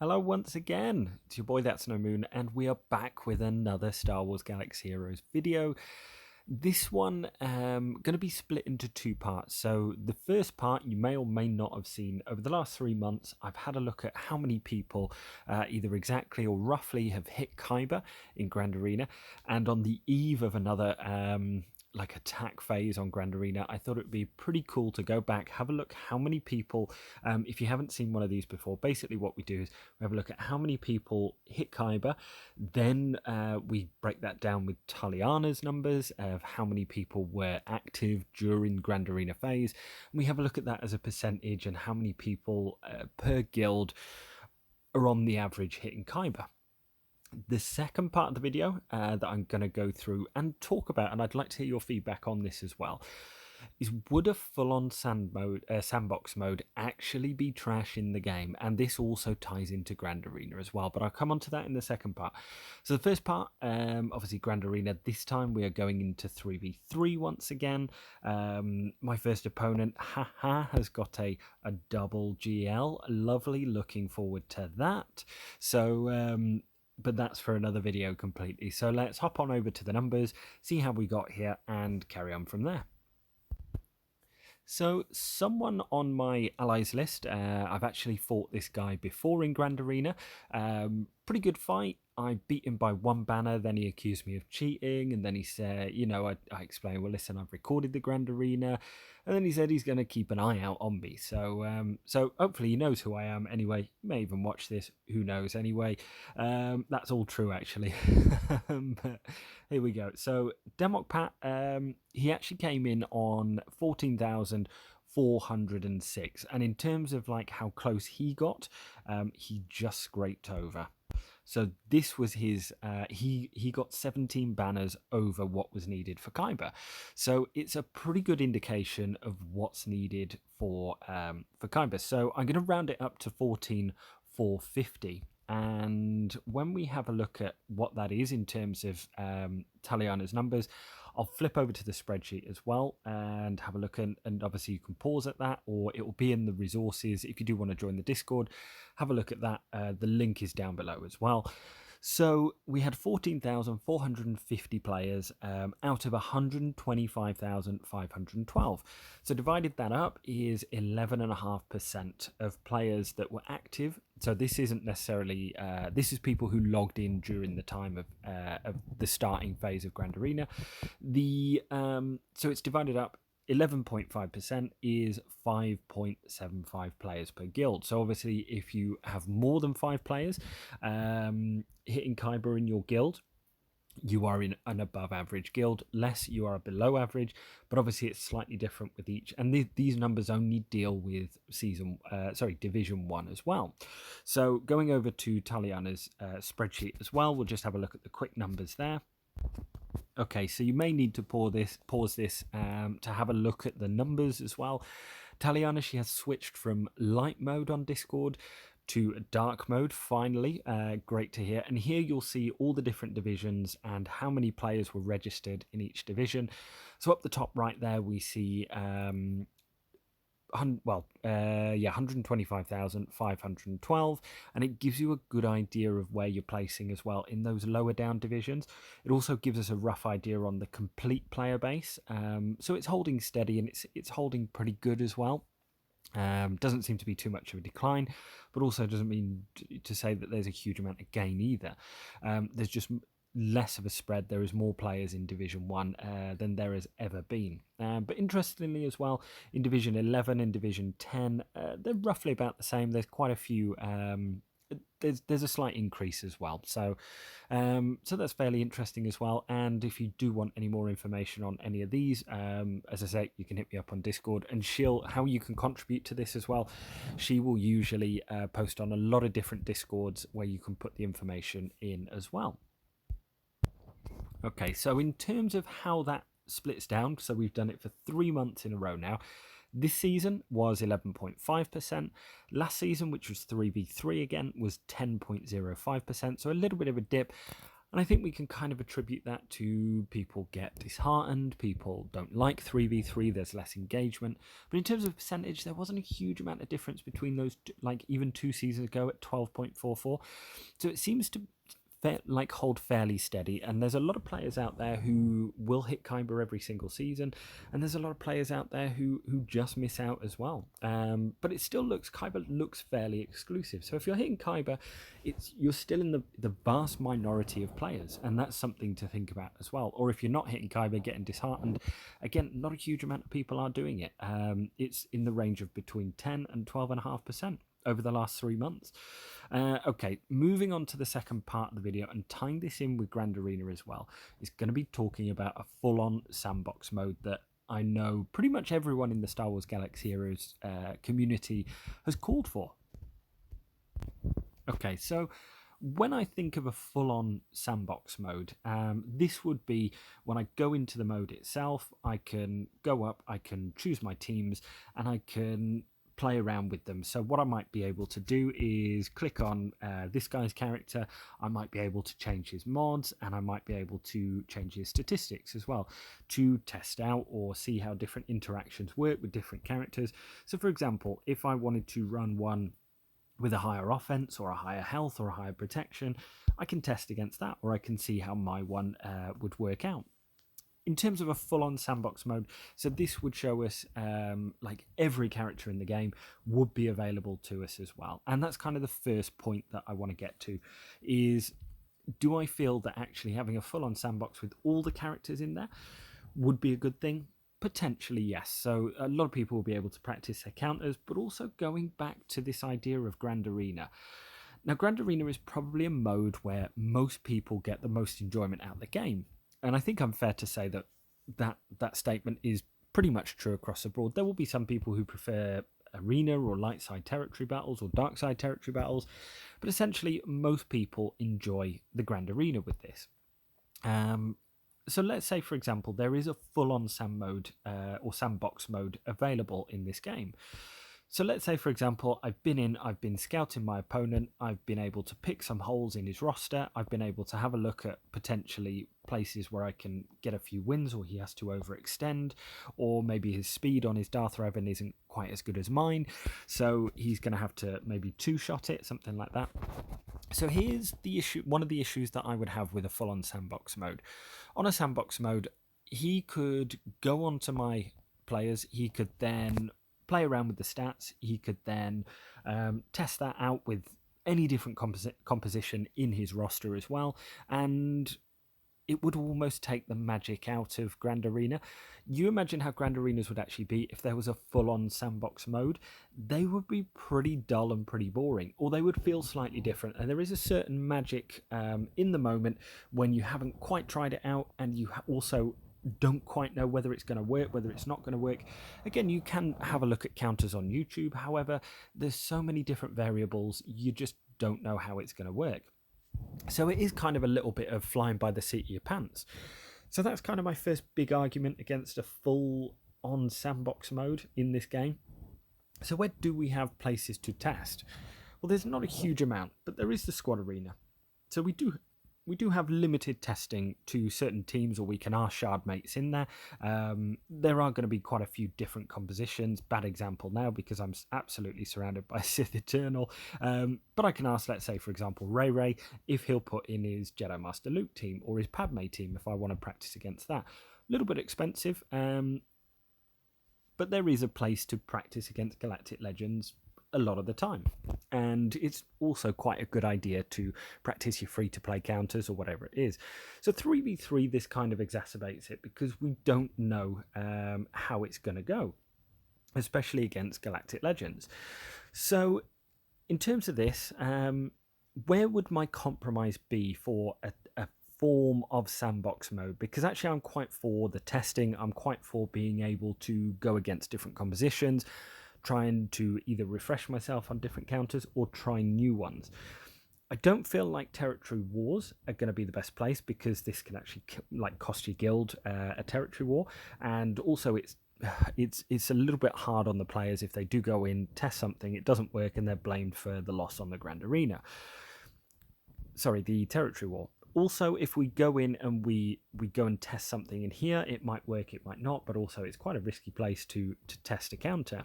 Hello once again, it's your boy That's No Moon, and we are back with another Star Wars Galaxy Heroes video. This one going to be split into two parts. So the first part you may or may not have seen over the last 3 months. I've had a look at how many people either exactly or roughly have hit Kyber in Grand Arena, and on the eve of another like attack phase on Grand Arena, I thought it would be pretty cool to go back, have a look how many people, if you haven't seen one of these before, basically what we do is we have a look at how many people hit Kyber, then we break that down with Taliana's numbers of how many people were active during Grand Arena phase, and we have a look at that as a percentage and how many people per guild are on the average hitting Kyber. The second part of the video that I'm going to go through and talk about, and I'd like to hear your feedback on this as well, is would a full-on sandbox mode actually be trash in the game? And this also ties into Grand Arena as well, but I'll come on to that in the second part. So the first part, obviously Grand Arena, this time we are going into 3v3 once again. My first opponent, has got a double GL. Lovely, looking forward to that. So but that's for another video completely. So let's hop on over to the numbers, see how we got here, and carry on from there. So someone on my allies list, I've actually fought this guy before in Grand Arena. Pretty good fight. I beat him by one banner, then he accused me of cheating, and then he said, I explained, well, listen, I've recorded the Grand Arena, and then he said he's going to keep an eye out on me. So hopefully he knows who I am anyway. He may even watch this, who knows anyway. That's all true, actually. But here we go. So Demok Pat, he actually came in on 14,406, and in terms of like how close he got, he just scraped over. So this was his, he got 17 banners over what was needed for Kyber. So it's a pretty good indication of what's needed for Kyber. So I'm going to round it up to 14,450. And when we have a look at what that is in terms of Taliana's numbers, I'll flip over to the spreadsheet as well and have a look, and obviously you can pause at that, or it will be in the resources. If you do want to join the Discord, have a look at that. The link is down below as well. So we had 14,450 players out of 125,512. So divided that up is 11.5% of players that were active. So this isn't necessarily, this is people who logged in during the time of the starting phase of Grand Arena. So it's divided up. 11.5% is 5.75 players per guild. So obviously if you have more than 5 players hitting Kyber in your guild, you are in an above average guild. Less, you are below average, but obviously it's slightly different with each, and these numbers only deal with Division 1 as well. So going over to Taliana's spreadsheet as well, we'll just have a look at the quick numbers there. Okay, so you may need to pause this to have a look at the numbers as well. Taliana, she has switched from light mode on Discord to dark mode, finally. Great to hear. And here you'll see all the different divisions and how many players were registered in each division. So up the top right there, we see 125,512, and it gives you a good idea of where you're placing as well in those lower down divisions. It also gives us a rough idea on the complete player base, so it's holding steady, and it's holding pretty good as well. Doesn't seem to be too much of a decline, but also doesn't mean to say that there's a huge amount of gain either. There's just less of a spread. There is more players in Division 1 than there has ever been. But interestingly as well, in Division 11 and Division 10, they're roughly about the same. There's quite a few... There's a slight increase as well. So that's fairly interesting as well. And if you do want any more information on any of these, as I say, you can hit me up on Discord, and how you can contribute to this as well. She will usually post on a lot of different Discords where you can put the information in as well. Okay, so in terms of how that splits down, so we've done it for 3 months in a row now. This season was 11.5%. Last season, which was 3v3 again, was 10.05%, so a little bit of a dip. And I think we can kind of attribute that to people get disheartened, people don't like 3v3, there's less engagement. But in terms of percentage, there wasn't a huge amount of difference between those, like even 2 seasons ago at 12.44. So it seems to hold fairly steady, and there's a lot of players out there who will hit Kyber every single season, and there's a lot of players out there who just miss out as well. But it still Kyber looks fairly exclusive. So if you're hitting Kyber, you're still in the vast minority of players, and that's something to think about as well. Or if you're not hitting Kyber, getting disheartened, again, not a huge amount of people are doing it. It's in the range of between 10 and 12.5% over the last 3 months. Okay, moving on to the second part of the video and tying this in with Grand Arena as well, is going to be talking about a full-on sandbox mode that I know pretty much everyone in the Star Wars Galaxy Heroes community has called for. Okay, so when I think of a full-on sandbox mode, this would be when I go into the mode itself, I can go up, I can choose my teams, and I can play around with them. So what I might be able to do is click on this guy's character. I might be able to change his mods, and I might be able to change his statistics as well to test out or see how different interactions work with different characters. So for example, if I wanted to run one with a higher offense or a higher health or a higher protection, I can test against that, or I can see how my one would work out. In terms of a full-on sandbox mode, so this would show us like every character in the game would be available to us as well. And that's kind of the first point that I want to get to is, do I feel that actually having a full-on sandbox with all the characters in there would be a good thing? Potentially, yes. So a lot of people will be able to practice their counters, but also going back to this idea of Grand Arena. Now, Grand Arena is probably a mode where most people get the most enjoyment out of the game. And I think I'm fair to say that statement is pretty much true across the board. There will be some people who prefer arena or light side territory battles or dark side territory battles, but essentially most people enjoy the Grand Arena with this. So let's say, for example, there is a full-on sand mode or sandbox mode available in this game. So let's say, for example, I've been scouting my opponent, I've been able to pick some holes in his roster, I've been able to have a look at potentially places where I can get a few wins, or he has to overextend, or maybe his speed on his Darth Revan isn't quite as good as mine, so he's going to have to maybe two-shot it, something like that. So here's the issue. One of the issues that I would have with a full-on sandbox mode. On a sandbox mode, he could go onto my players, he could then play around with the stats, he could then test that out with any different composition in his roster as well, and it would almost take the magic out of Grand Arena. You imagine how Grand Arenas would actually be if there was a full-on sandbox mode. They would be pretty dull and pretty boring, or they would feel slightly different. And there is a certain magic in the moment when you haven't quite tried it out, and you also don't quite know whether it's going to work, whether it's not going to work. Again, you can have a look at counters on YouTube. However, there's so many different variables, you just don't know how it's going to work. So it is kind of a little bit of flying by the seat of your pants. So that's kind of my first big argument against a full-on sandbox mode in this game. So where do we have places to test? Well, there's not a huge amount, but there is the squad arena. So we do have limited testing to certain teams, or we can ask shard mates in there. There are going to be quite a few different compositions. Bad example now because I'm absolutely surrounded by Sith Eternal. But I can ask, let's say, for example, Ray if he'll put in his Jedi Master Luke team or his Padme team if I want to practice against that. A little bit expensive, but there is a place to practice against Galactic Legends a lot of the time, and it's also quite a good idea to practice your free-to-play counters or whatever it is. So 3v3, this kind of exacerbates it because we don't know how it's going to go, especially against Galactic Legends. So in terms of this, where would my compromise be for a form of sandbox mode? Because actually I'm quite for the testing, I'm quite for being able to go against different compositions, trying to either refresh myself on different counters or try new ones. I don't feel like territory wars are going to be the best place because this can actually cost your guild a territory war, and also it's a little bit hard on the players if they do go in, test something, it doesn't work, and they're blamed for the loss on the Grand Arena. Sorry, the territory war. Also, if we go in and we go and test something in here, it might work, it might not, but also it's quite a risky place to test a counter.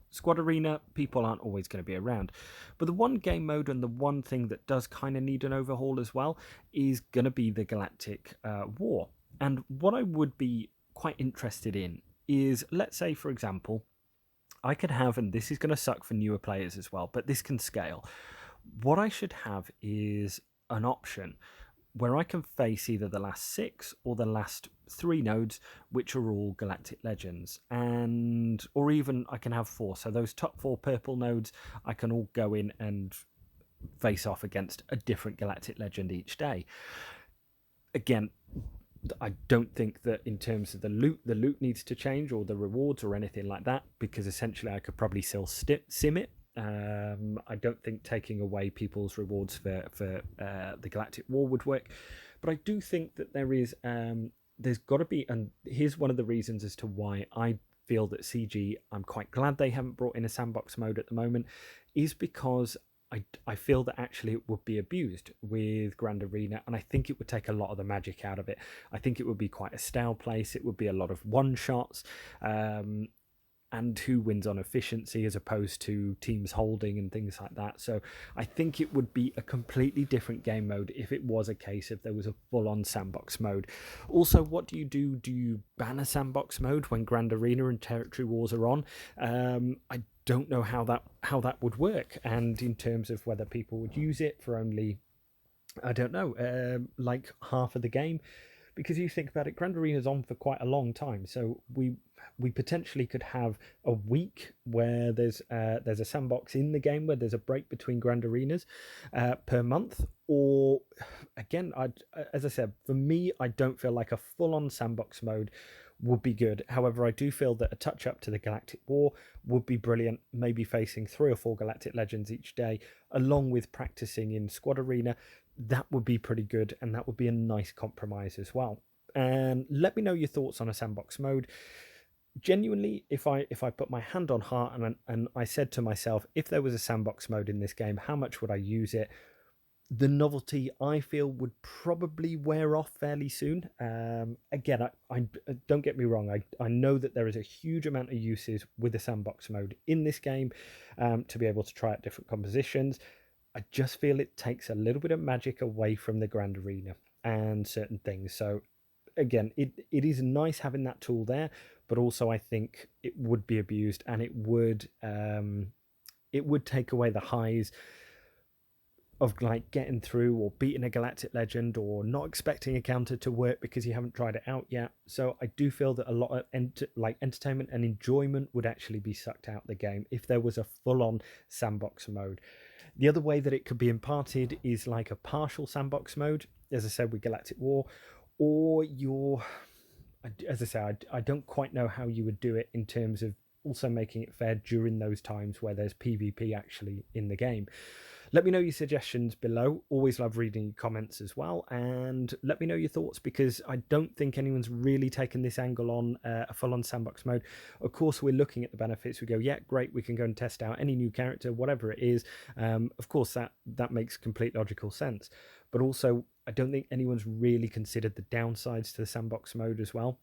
Squad Arena, people aren't always going to be around. But the one game mode and the one thing that does kind of need an overhaul as well is going to be the Galactic War. And what I would be quite interested in is, let's say, for example, I could have, and this is going to suck for newer players as well, but this can scale. What I should have is an option where I can face either the last 6 or the last 3 nodes, which are all Galactic Legends, and or even I can have 4. So those top 4 purple nodes, I can all go in and face off against a different Galactic Legend each day. Again, I don't think that in terms of the loot needs to change, or the rewards or anything like that, because essentially I could probably still sim it. I don't think taking away people's rewards for the Galactic War would work, but I do think that there's got to be, and here's one of the reasons as to why I feel that CG, I'm quite glad they haven't brought in a sandbox mode at the moment, is because I feel that actually it would be abused with Grand Arena, and I think it would take a lot of the magic out of it. I think it would be quite a stale place. It would be a lot of one-shots, and who wins on efficiency as opposed to teams holding and things like that. So I think it would be a completely different game mode if it was a case if there was a full-on sandbox mode. Also, what do? Do you ban a sandbox mode when Grand Arena and Territory Wars are on? I don't know how that would work, and in terms of whether people would use it for only, I don't know, like half of the game. Because you think about it, Grand Arena's on for quite a long time, so we potentially could have a week where there's a sandbox in the game, where there's a break between Grand Arenas per month. Or again, as I said, for me, I don't feel like a full-on sandbox mode would be good. However, I do feel that a touch up to the Galactic War would be brilliant, maybe facing 3 or 4 Galactic Legends each day, along with practicing in Squad Arena. That would be pretty good, and that would be a nice compromise as well. And let me know your thoughts on a sandbox mode. Genuinely, if I put my hand on heart and I said to myself, if there was a sandbox mode in this game, how much would I use it? The novelty, I feel, would probably wear off fairly soon. Again, I don't get me wrong. I know that there is a huge amount of uses with the sandbox mode in this game, to be able to try out different compositions. I just feel it takes a little bit of magic away from the Grand Arena and certain things. So again, it is nice having that tool there, but also I think it would be abused, and it would take away the highs of like getting through or beating a Galactic Legend or not expecting a counter to work because you haven't tried it out yet. So I do feel that a lot of entertainment and enjoyment would actually be sucked out the game if there was a full-on sandbox mode. The other way that it could be imparted is like a partial sandbox mode, as I said, with Galactic War, or as I said, I don't quite know how you would do it in terms of also making it fair during those times where there's PvP actually in the game. Let me know your suggestions below. Always love reading your comments as well, and let me know your thoughts, because I don't think anyone's really taken this angle on a full-on sandbox mode. Of course, we're looking at the benefits. We go, yeah, great, we can go and test out any new character, whatever it is. Of course, that makes complete logical sense. But also, I don't think anyone's really considered the downsides to the sandbox mode as well.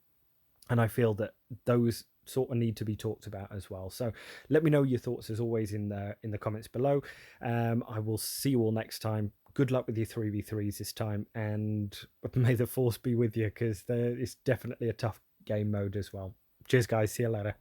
And I feel that those sort of need to be talked about as well. So let me know your thoughts as always in the comments below. I will see you all next time. Good luck with your 3v3s this time, and may the force be with you, because it's definitely a tough game mode as well. Cheers guys, see you later.